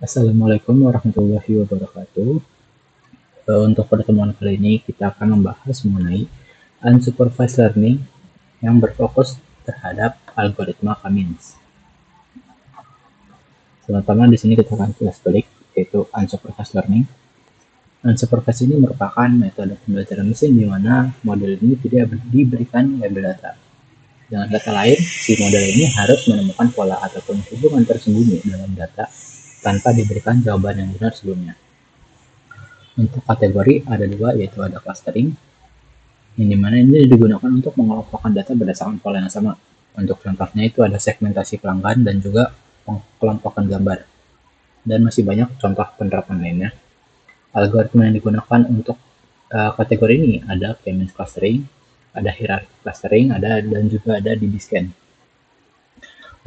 Assalamualaikum warahmatullahi wabarakatuh. Untuk pertemuan kali ini kita akan membahas mengenai unsupervised learning yang berfokus terhadap algoritma Cummins. Pertama di sini kita akan kilas balik, yaitu unsupervised learning. Unsupervised ini merupakan metode pembelajaran mesin di mana model ini tidak diberikan label data. Dengan data lain, si model ini harus menemukan pola ataupun hubungan tersembunyi dalam data tanpa diberikan jawaban yang benar sebelumnya. Untuk kategori ada dua, yaitu ada clustering, yang dimana ini digunakan untuk mengelompokkan data berdasarkan pola yang sama. Untuk contohnya itu ada segmentasi pelanggan dan juga pengelompokan gambar. Dan masih banyak contoh penerapan lainnya. Algoritma yang digunakan untuk kategori ini ada K-means clustering, ada hierarchy clustering, dan juga ada DB-scan.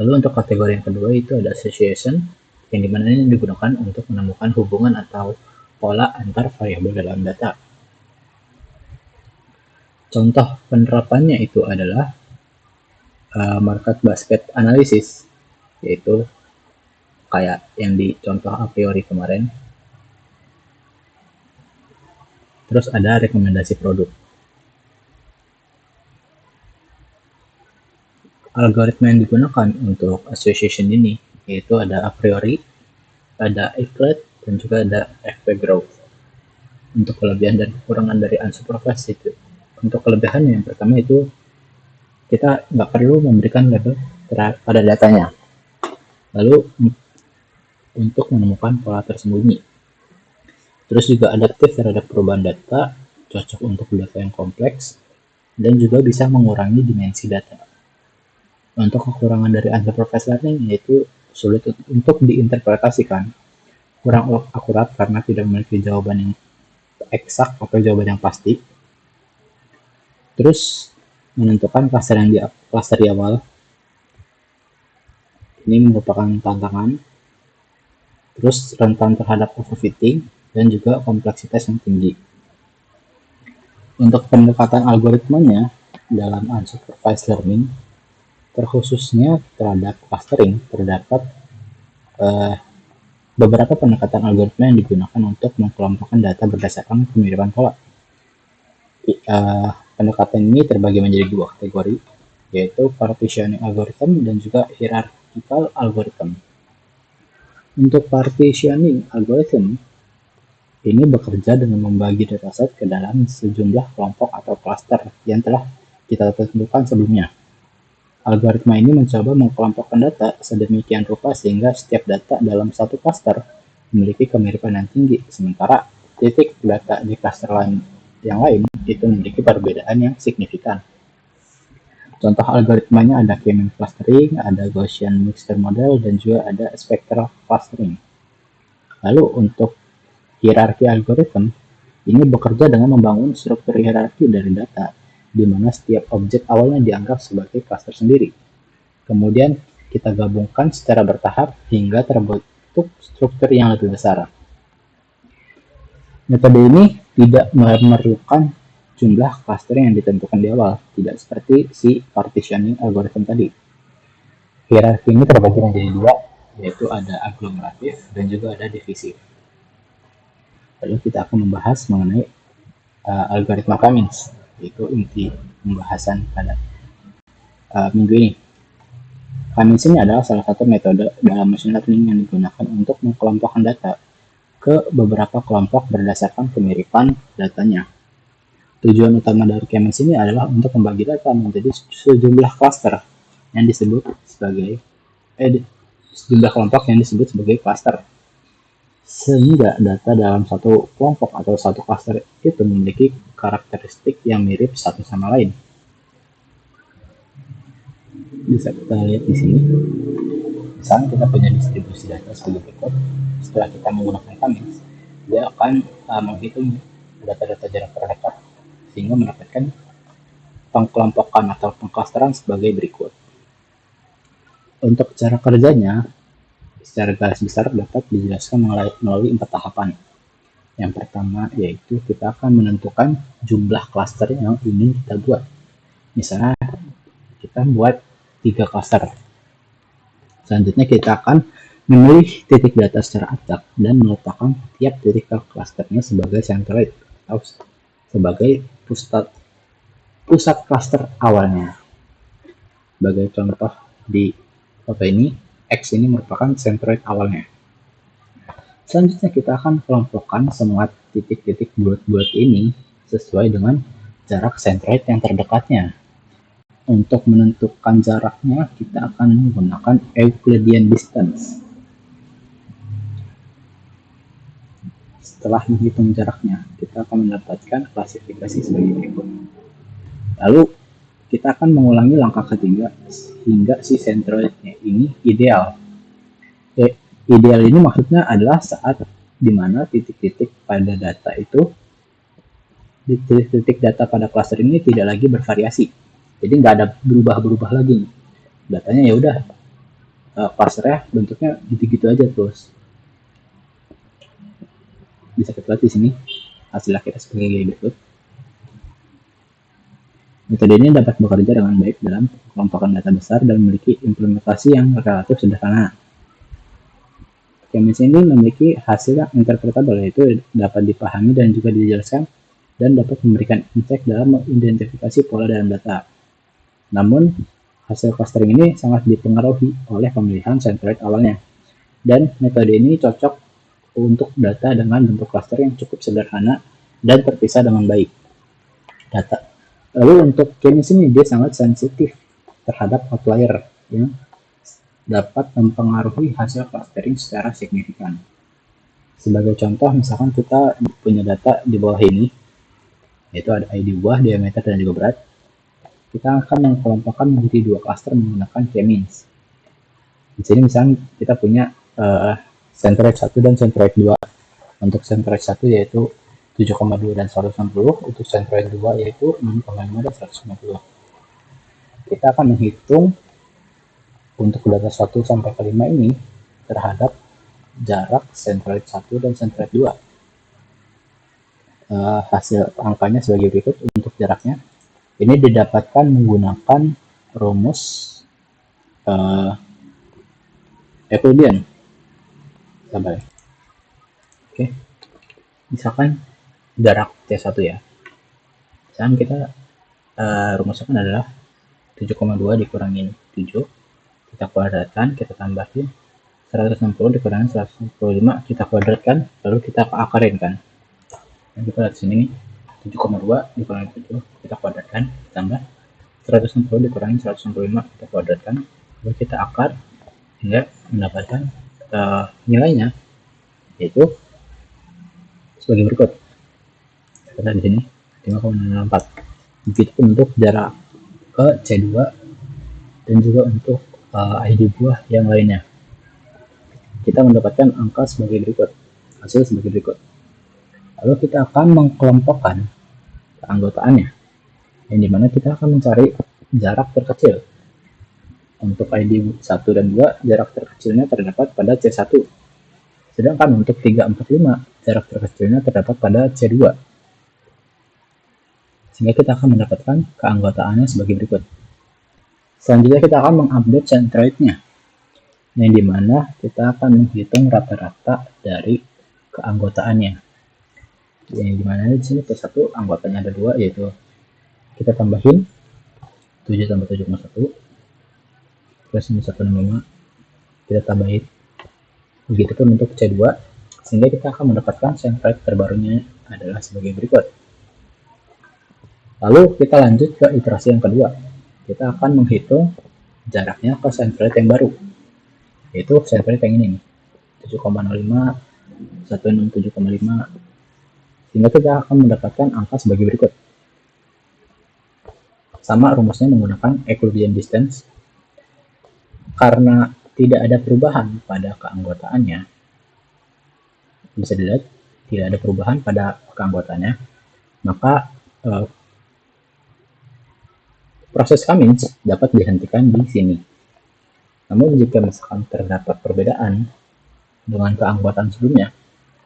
Lalu untuk kategori yang kedua itu ada association, yang dimana ini digunakan untuk menemukan hubungan atau pola antar variabel dalam data. Contoh penerapannya itu adalah market basket analysis, yaitu kayak yang di contoh a priori kemarin. Terus ada rekomendasi produk. Algoritma yang digunakan untuk association ini yaitu ada a priori, ada equate, dan juga ada FP growth. Untuk kelebihan dan kekurangan dari unsupervised itu, untuk kelebihannya yang pertama itu kita nggak perlu memberikan label pada datanya. Lalu untuk menemukan pola tersembunyi. Terus juga adaptif terhadap perubahan data, cocok untuk data yang kompleks, dan juga bisa mengurangi dimensi data. Untuk kekurangan dari unsupervised learning yaitu sulit untuk diinterpretasikan, kurang akurat karena tidak memiliki jawaban yang eksak atau jawaban yang pasti. Terus menentukan cluster di awal ini merupakan tantangan. Terus rentan terhadap overfitting dan juga kompleksitas yang tinggi. Untuk pendekatan algoritmanya dalam unsupervised learning, terkhususnya terhadap clustering, terdapat beberapa pendekatan algoritma yang digunakan untuk mengelompokkan data berdasarkan kemiripan pola. Pendekatan ini terbagi menjadi dua kategori, yaitu partitioning algorithm dan juga hierarchical algorithm. Untuk partitioning algorithm, ini bekerja dengan membagi dataset ke dalam sejumlah kelompok atau cluster yang telah kita tentukan sebelumnya. Algoritma ini mencoba mengelompokkan data sedemikian rupa sehingga setiap data dalam satu cluster memiliki kemiripan yang tinggi, sementara titik data di cluster yang lain itu memiliki perbedaan yang signifikan. Contoh algoritmanya ada K-means clustering, ada Gaussian mixture model, dan juga ada spectral clustering. Lalu untuk hierarchy algorithm, ini bekerja dengan membangun struktur hierarki dari data, di mana setiap objek awalnya dianggap sebagai cluster sendiri. Kemudian kita gabungkan secara bertahap hingga terbentuk struktur yang lebih besar. Metode ini tidak memerlukan jumlah cluster yang ditentukan di awal, tidak seperti si partitioning algorithm tadi. Hierarki ini terbagi menjadi dua, yaitu ada aglomeratif dan juga ada divisif. Lalu kita akan membahas mengenai algoritma Cummins, yaitu inti pembahasan pada minggu ini. Cummins ini adalah salah satu metode dalam machine learning yang digunakan untuk mengelompokkan data ke beberapa kelompok berdasarkan kemiripan datanya. Tujuan utama dari Cummins ini adalah untuk membagi data menjadi sejumlah cluster yang disebut sebagai sejumlah kelompok yang disebut sebagai cluster, sehingga data dalam satu kelompok atau satu cluster itu memiliki karakteristik yang mirip satu sama lain. Bisa kita lihat di sini. Misalnya kita punya distribusi data sebagai berikut. Setelah kita menggunakan Cummins, dia akan menghitung data-data jarak terdekat sehingga mendapatkan pengkelompokan atau pengklasteran sebagai berikut. Untuk cara kerjanya, secara garis besar dapat dijelaskan melalui 4 tahapan. Yang pertama yaitu kita akan menentukan jumlah cluster yang ingin kita buat. Misalnya kita buat 3 cluster. Selanjutnya kita akan memilih titik data secara acak dan meletakkan tiap titik klasternya sebagai centroid atau sebagai pusat klaster awalnya. Sebagai contoh di foto ini, X ini merupakan centroid awalnya. Selanjutnya kita akan kelompokkan semua titik-titik bulat-bulat ini sesuai dengan jarak centroid yang terdekatnya. Untuk menentukan jaraknya, kita akan menggunakan Euclidean distance. Setelah menghitung jaraknya, kita akan mendapatkan klasifikasi sebagai berikut. Lalu, kita akan mengulangi langkah ketiga hingga si centroidnya ini ideal. Ideal ini maksudnya adalah saat di mana titik-titik pada data itu, titik-titik data pada cluster ini tidak lagi bervariasi. Jadi nggak ada berubah-berubah lagi. Datanya ya udah clusternya bentuknya gitu-gitu aja terus. Bisa kita lihat di sini hasil kita sebagai berikut. Metode ini dapat bekerja dengan baik dalam kelompokan data besar dan memiliki implementasi yang relatif sederhana. K-means ini memiliki hasil yang interpretable, yaitu dapat dipahami dan juga dijelaskan dan dapat memberikan insight dalam mengidentifikasi pola dalam data. Namun, hasil clustering ini sangat dipengaruhi oleh pemilihan centroid awalnya, dan metode ini cocok untuk data dengan bentuk cluster yang cukup sederhana dan terpisah dengan baik. Lalu untuk K-means ini dia sangat sensitif terhadap outlier yang dapat mempengaruhi hasil clustering secara signifikan. Sebagai contoh, misalkan kita punya data di bawah ini, yaitu ada ID buah, diameter, dan juga berat. Kita akan mengkelompokkan menjadi dua cluster menggunakan K-means. Di sini misalnya kita punya centroid 1 dan centroid 2. Untuk centroid 1 yaitu 7,2 dan 160, untuk centroid 2 yaitu 6,5 dan 150. Kita akan menghitung untuk data 1 sampai ke 5 ini terhadap jarak centroid 1 dan centroid 2. Hasil angkanya sebagai berikut. Untuk jaraknya, ini didapatkan menggunakan rumus Euclidean. Sabar. Oke. Misalkan jarak T1 ya. Misalkan kita rumusnya kan adalah 7,2 dikurangin 7. Kita kuadratkan, kita tambahin 160 dikurangin 165, kita kuadratkan, lalu kita akarin kan. Nah, kita lihat sini 7,2 dikurangin 7, kita kuadratkan, tambah 160 dikurangin 165, kita kuadratkan, lalu kita akar hingga mendapatkan nilainya, yaitu sebagai berikut. Kita lihat di sini 5,64. Begitu untuk jarak ke C2 dan juga untuk ID buah yang lainnya. Kita mendapatkan angka sebagai berikut, hasil sebagai berikut. Lalu kita akan mengkelompokkan keanggotaannya, yang dimana kita akan mencari jarak terkecil. Untuk ID 1 dan 2, jarak terkecilnya terdapat pada C1. Sedangkan untuk 3, 4, 5, jarak terkecilnya terdapat pada C2. Sehingga kita akan mendapatkan keanggotaannya sebagai berikut. Selanjutnya kita akan mengupdate centroidnya, yang dimana kita akan menghitung rata-rata dari keanggotaannya. Yang dimana di sini T1 anggotanya ada 2, yaitu kita tambahin 7 tambah 7,1 plus 165, kita tambahin. Begitupun untuk C2, sehingga kita akan mendapatkan centroid terbarunya adalah sebagai berikut. Lalu kita lanjut ke iterasi yang kedua. Kita akan menghitung jaraknya ke centroid yang baru, yaitu centroid yang ini nih, 7,05, 167,5, sehingga kita akan mendapatkan angka sebagai berikut. Sama rumusnya menggunakan Euclidean distance. Karena tidak ada perubahan pada keanggotaannya, bisa dilihat tidak ada perubahan pada keanggotaannya, maka proses K-means dapat dihentikan di sini. Namun jika misalkan terdapat perbedaan dengan keanggotaan sebelumnya,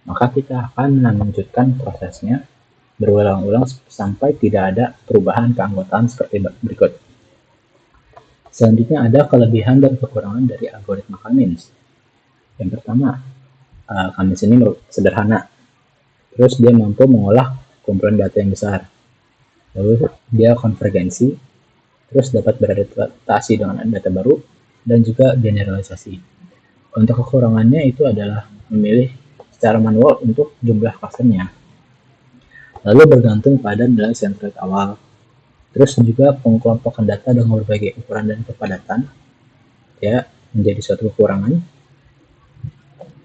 maka kita akan melanjutkan prosesnya berulang-ulang sampai tidak ada perubahan keanggotaan seperti berikut. Selanjutnya ada kelebihan dan kekurangan dari algoritma K-means. Yang pertama, Kamis ini sederhana, terus dia mampu mengolah kumpulan data yang besar, lalu dia konvergensi, terus dapat beradaptasi dengan data baru, dan juga generalisasi. Untuk kekurangannya itu adalah memilih secara manual untuk jumlah klasternya, lalu bergantung pada nilai centroid awal, terus juga pengkelompokan data dengan berbagai ukuran dan kepadatan, ya menjadi suatu kekurangan.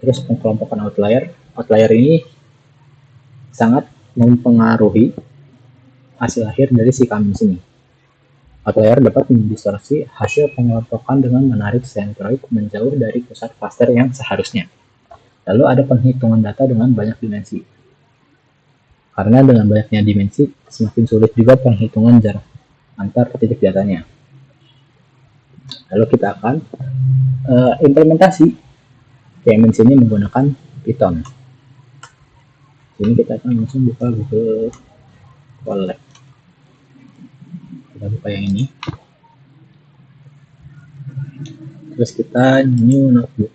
Terus pengkelompokan outlier ini sangat mempengaruhi hasil akhir dari si Kamis ini. Outlier dapat mendistorsi hasil pengelompokan dengan menarik centroid menjauh dari pusat klaster yang seharusnya. Lalu ada penghitungan data dengan banyak dimensi. Karena dengan banyaknya dimensi, semakin sulit juga penghitungan jarak antar titik datanya. Lalu kita akan implementasi KMS ini menggunakan Python. Ini kita akan langsung buka Google Colab. Kita buka yang ini. Terus kita new notebook.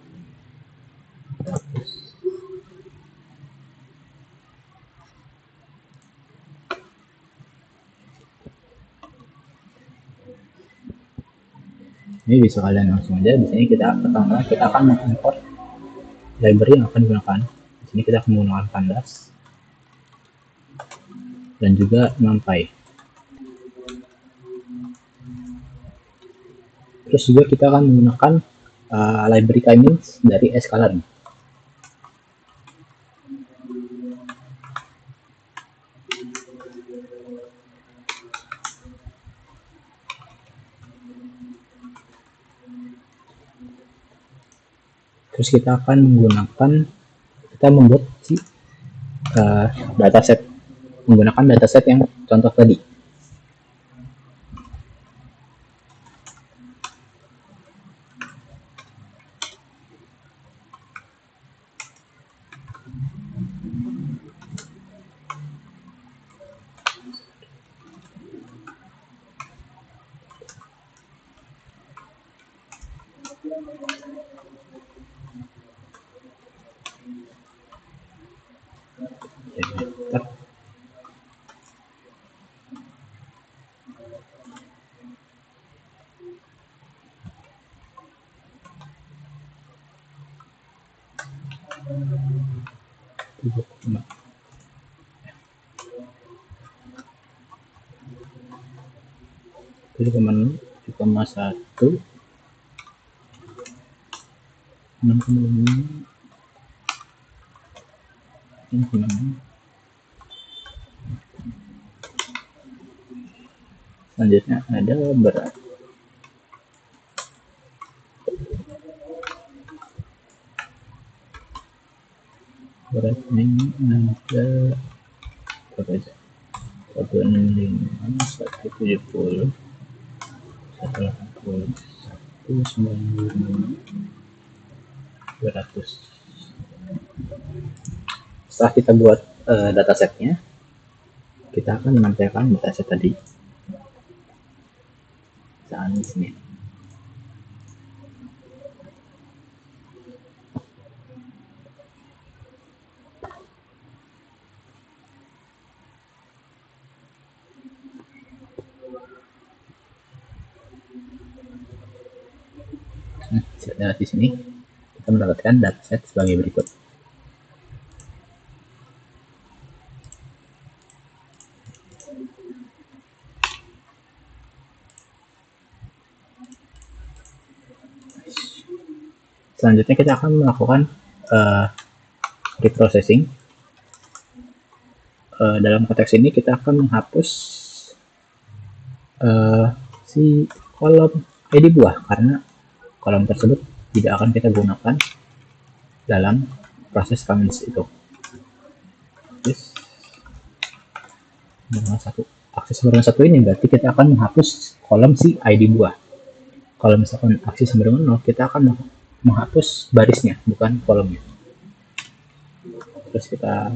Ini bisa kalian langsung aja. Di sini kita pertama kita akan mengimport library yang akan digunakan. Di sini kita akan menggunakan Pandas dan juga NumPy. Terus juga kita akan menggunakan library K-means dari sklearn. Terus kita akan membuat si dataset menggunakan dataset yang contoh tadi. Jadi kemana? 7,1 selanjutnya ada berat. Beratnya ada berapa aja? 165, 170, 180, 195, 200. Setelah kita buat datasetnya, kita akan menampilkan dataset tadi. Misalnya di sini. Nah, di sini kita mendapatkan dataset sebagai berikut. Selanjutnya kita akan melakukan reprocessing. Dalam konteks ini kita akan menghapus si kolom ID buah karena kolom tersebut tidak akan kita gunakan dalam proses K-means itu. Yes. Akses berwarna satu ini berarti kita akan menghapus kolom si ID buah. Kalau misalkan akses berwarna 0, kita akan menghapus barisnya, bukan kolomnya. Terus kita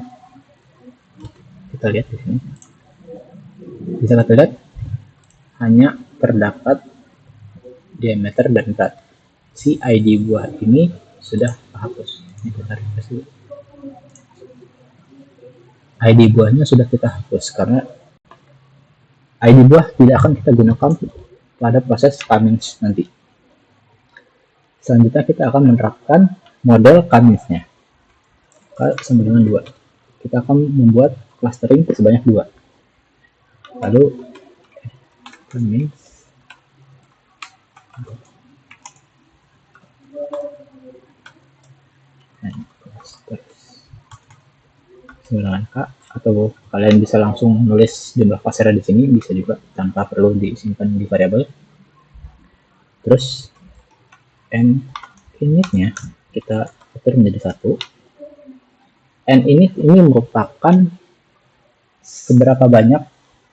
lihat di sini. Bisa kita lihat hanya terdapat diameter dan berat. Si ID buah ini sudah hapus. Ini kita refresh dulu. ID buahnya sudah kita hapus karena ID buah tidak akan kita gunakan pada proses Cummins nanti. Selanjutnya kita akan menerapkan model Cummins-nya sama dengan 2. Kita akan membuat clustering sebanyak 2. Lalu Cummins sembilan K, atau kalian bisa langsung nulis jumlah pasarnya di sini, bisa juga tanpa perlu disimpan di variabel. Terus n initnya kita atur menjadi 1. N init ini merupakan seberapa banyak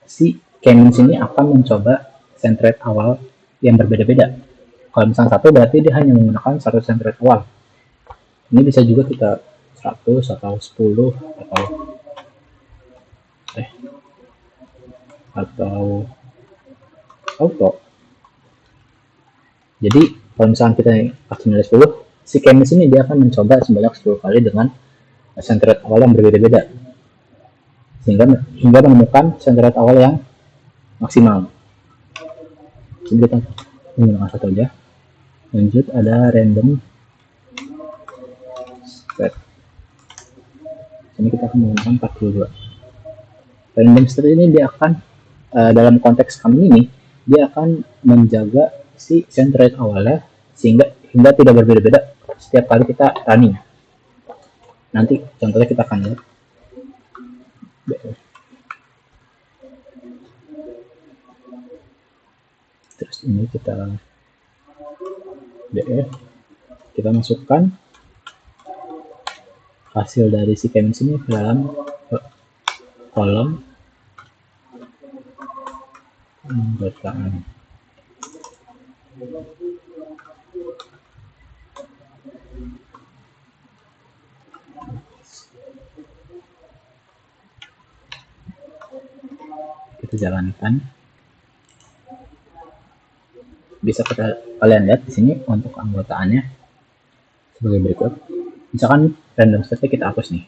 si Cummins ini akan mencoba centroid awal yang berbeda-beda. Kalau misalnya 1 berarti dia hanya menggunakan 1 centroid awal. Ini bisa juga kita 100 atau 10 atau auto. Jadi kalau misalnya kita kasih nilai 10, si Cummins ini dia akan mencoba sebanyak 10 kali dengan centroid awal yang berbeda-beda, hingga menemukan centroid awal yang maksimal. Jadi kita menggunakan 1 aja. Lanjut ada random state. Ini kita akan menggunakan 42. Random state ini dia akan dalam konteks kami ini dia akan menjaga si centroid awalnya hingga tidak berbeda-beda setiap kali kita running. Nanti contohnya kita akan lihat. Terus ini kita df, kita masukkan hasil dari si Cummins ini ke dalam kolom anggotaan. Kita jalankan. Bisa kalian lihat di sini untuk anggotaannya sebagai berikut. Misalkan random state kita hapus nih.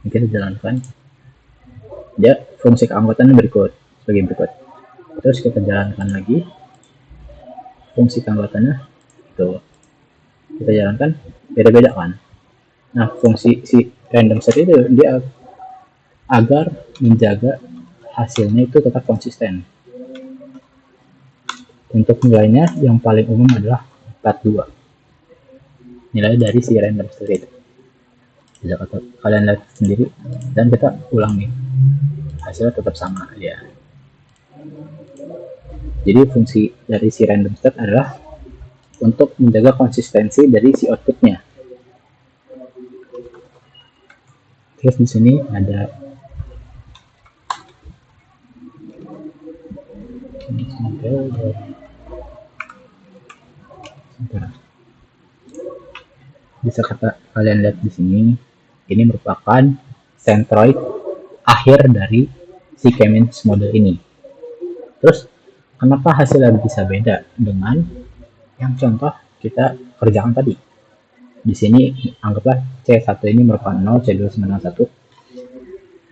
Ini kita jalankan. Dia fungsi keanggotaannya sebagai berikut. Terus kita jalankan lagi. Fungsi keanggotaannya itu kita jalankan beda-beda kan. Nah, fungsi si random set itu dia agar menjaga hasilnya itu tetap konsisten. Untuk nilainya yang paling umum adalah 42. Nilai dari si random set itu. Bisa kalian lihat sendiri dan kita ulang nih. Hasilnya tetap sama ya. Jadi fungsi dari si random set adalah untuk menjaga konsistensi dari si outputnya. Terus di sini ada bisa kalian lihat di sini, ini merupakan centroid akhir dari si Cummins model ini. Terus kenapa hasilnya bisa beda dengan yang contoh kita kerjakan tadi? Di sini anggaplah C1 ini merupakan 0, C2 sama 1.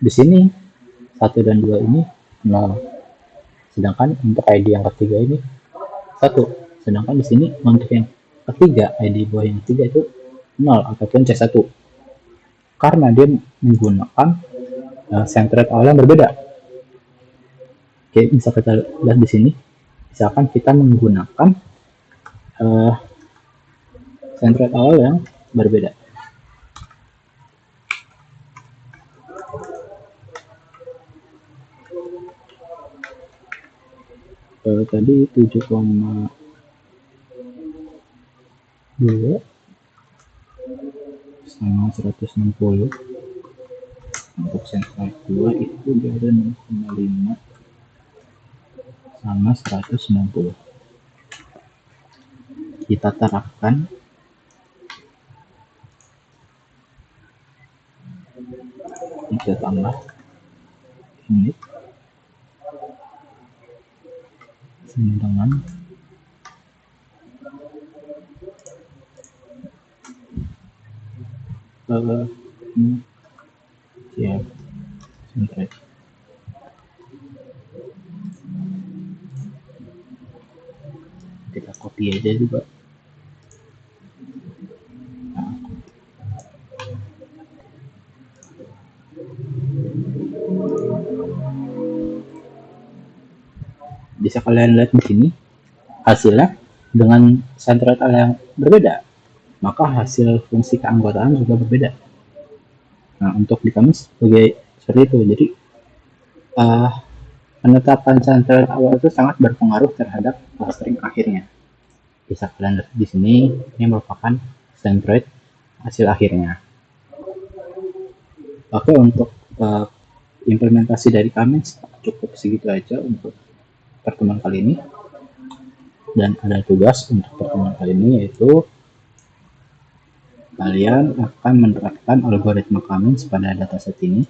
Di sini 1 dan 2 ini 0. Sedangkan untuk ID yang ketiga ini 1. Sedangkan di sini untuk yang ketiga, ID buah yang ketiga itu 0 ataupun C1. Karena dia menggunakan centroid awal yang berbeda. Oke, bisa kita lihat di sini. Misalkan kita menggunakan centroid awal yang berbeda. Tadi 7,2 sama 160. Untuk centroid 2 itu dia ada 0,5 sama 190. Kita terapkan kita tambah ini sama dengan ya sebentar, kita copy aja juga. Nah, bisa kalian lihat di sini hasilnya dengan centroid yang berbeda, maka hasil fungsi keanggotaan juga berbeda. Nah, untuk di kami sebagai seperti itu. Jadi penetapan centroid awal itu sangat berpengaruh terhadap clustering akhirnya. Bisa kalian lihat di sini, ini merupakan centroid hasil akhirnya. Oke, untuk implementasi dari kami cukup segitu aja untuk pertemuan kali ini. Dan ada tugas untuk pertemuan kali ini, yaitu kalian akan menerapkan algoritma Cummins pada dataset ini.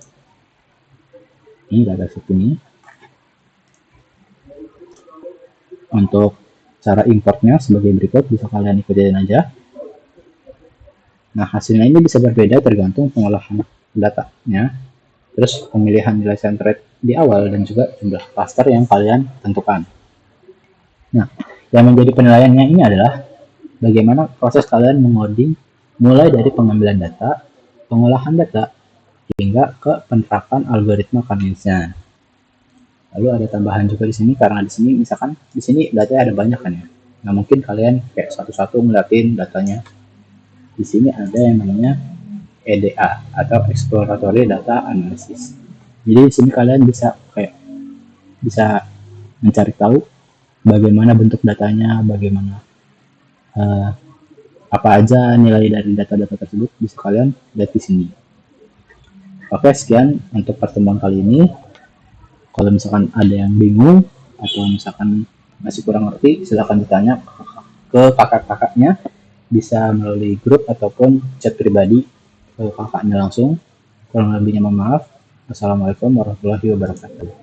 Ini dataset ini. Untuk cara importnya sebagai berikut, bisa kalian ikutin aja. Nah, hasilnya ini bisa berbeda tergantung pengolahan datanya, terus pemilihan nilai centroid di awal, dan juga jumlah cluster yang kalian tentukan. Nah, yang menjadi penilaiannya ini adalah bagaimana proses kalian mengoding mulai dari pengambilan data, pengolahan data, hingga ke penerapan algoritma Cummins-nya. Lalu ada tambahan juga di sini, karena di sini misalkan di sini datanya ada banyak kan ya. Nah, mungkin kalian kayak satu-satu ngeliatin datanya. Di sini ada yang namanya EDA atau Exploratory Data Analysis. Jadi di sini kalian bisa mencari tahu bagaimana bentuk datanya, bagaimana apa aja nilai dari data-data tersebut, bisa kalian lihat di sini. Oke, sekian untuk pertemuan kali ini. Kalau misalkan ada yang bingung atau misalkan masih kurang ngerti, silahkan ditanya ke kakak-kakaknya, bisa melalui grup ataupun chat pribadi ke kakaknya langsung. Kurang lebihnya mohon maaf. Assalamualaikum warahmatullahi wabarakatuh.